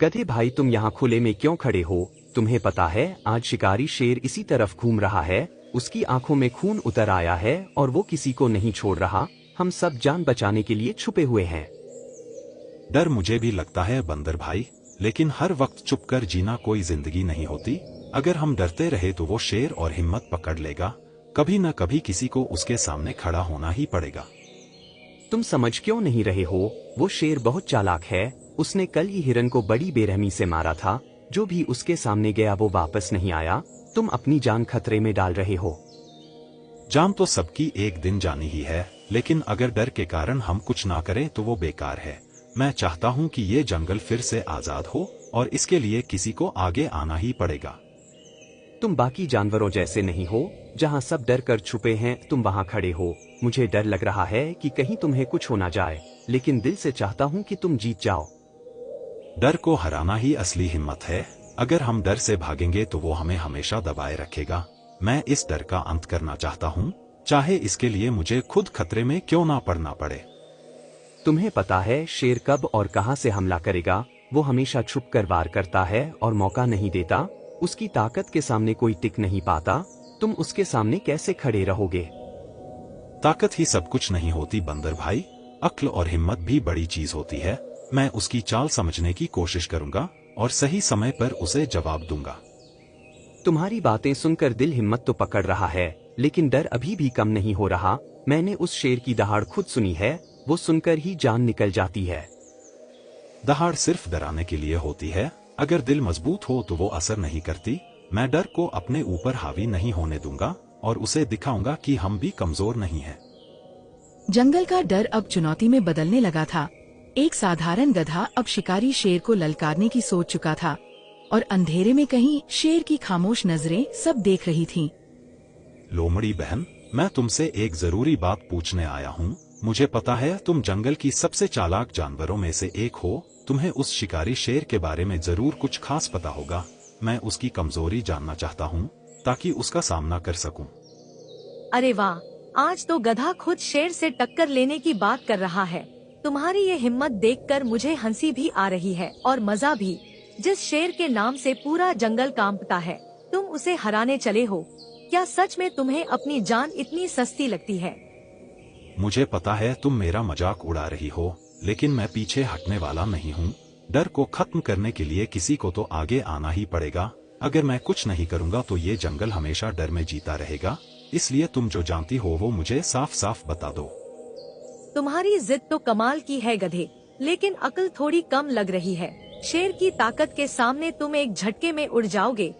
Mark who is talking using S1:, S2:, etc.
S1: गधे भाई, तुम यहाँ खुले में क्यों खड़े हो? तुम्हें पता है आज शिकारी शेर इसी तरफ घूम रहा है। उसकी आंखों में खून उतर आया है और वो किसी को नहीं छोड़ रहा। हम सब जान बचाने के लिए छुपे हुए हैं।
S2: डर मुझे भी लगता है बंदर भाई, लेकिन हर वक्त चुप कर जीना कोई जिंदगी नहीं होती। अगर हम डरते रहे तो वो शेर और हिम्मत पकड़ लेगा। कभी न कभी किसी को उसके सामने खड़ा होना ही पड़ेगा।
S1: तुम समझ क्यों नहीं रहे हो? वो शेर बहुत चालाक है। उसने कल ही हिरन को बड़ी बेरहमी से मारा था। जो भी उसके सामने गया वो वापस नहीं आया। तुम अपनी जान खतरे में डाल रहे हो।
S2: जान तो सबकी एक दिन जानी ही है, लेकिन अगर डर के कारण हम कुछ ना करें तो वो बेकार है। मैं चाहता हूँ कि ये जंगल फिर से आजाद हो और इसके लिए किसी को आगे आना ही पड़ेगा।
S1: तुम बाकी जानवरों जैसे नहीं हो। जहाँ सब डर कर छुपे हैं तुम वहाँ खड़े हो। मुझे डर लग रहा है कि कहीं तुम्हें कुछ हो ना जाए, लेकिन दिल से चाहता हूँ कि तुम जीत जाओ।
S2: डर को हराना ही असली हिम्मत है। अगर हम डर से भागेंगे तो वो हमें हमेशा दबाए रखेगा। मैं इस डर का अंत करना चाहता हूँ, चाहे इसके लिए मुझे खुद खतरे में क्यों ना पड़ना पड़े।
S1: तुम्हें पता है शेर कब और कहां से हमला करेगा? वो हमेशा छुप कर वार करता है और मौका नहीं देता। उसकी ताकत के सामने कोई टिक नहीं पाता। तुम उसके सामने कैसे खड़े रहोगे?
S2: ताकत ही सब कुछ नहीं होती बंदर भाई, अक्ल और हिम्मत भी बड़ी चीज होती है। मैं उसकी चाल समझने की कोशिश करूंगा और सही समय पर उसे जवाब दूंगा।
S1: तुम्हारी बातें सुनकर दिल हिम्मत तो पकड़ रहा है, लेकिन डर अभी भी कम नहीं हो रहा। मैंने उस शेर की दहाड़ खुद सुनी है। वो सुनकर ही जान निकल जाती है।
S2: दहाड़ सिर्फ डराने के लिए होती है। अगर दिल मजबूत हो तो वो असर नहीं करती। मैं डर को अपने ऊपर हावी नहीं होने दूंगा और उसे दिखाऊंगा कि हम भी कमजोर नहीं हैं।
S3: जंगल का डर अब चुनौती में बदलने लगा था। एक साधारण गधा अब शिकारी शेर को ललकारने की सोच चुका था और अंधेरे में कहीं शेर की खामोश नजरें सब देख रही थीं।
S2: लोमड़ी बहन, मैं तुमसे एक जरूरी बात पूछने आया हूँ। मुझे पता है तुम जंगल की सबसे चालाक जानवरों में से एक हो। तुम्हें उस शिकारी शेर के बारे में जरूर कुछ खास पता होगा। मैं उसकी कमजोरी जानना चाहता हूँ ताकि उसका सामना कर सकूं।
S4: अरे वाह, आज तो गधा खुद शेर से टक्कर लेने की बात कर रहा है। तुम्हारी ये हिम्मत देखकर मुझे हंसी भी आ रही है और मजा भी। जिस शेर के नाम से पूरा जंगल कांपता है, तुम उसे हराने चले हो। क्या सच में तुम्हें अपनी जान इतनी सस्ती लगती है?
S2: मुझे पता है तुम मेरा मजाक उड़ा रही हो, लेकिन मैं पीछे हटने वाला नहीं हूँ। डर को खत्म करने के लिए किसी को तो आगे आना ही पड़ेगा। अगर मैं कुछ नहीं करूँगा तो ये जंगल हमेशा डर में जीता रहेगा। इसलिए तुम जो जानती हो वो मुझे साफ साफ बता दो।
S4: तुम्हारी जिद तो कमाल की है गधे, लेकिन अक्ल थोड़ी कम लग रही है। शेर की ताकत के सामने तुम एक झटके में उड़ जाओगे।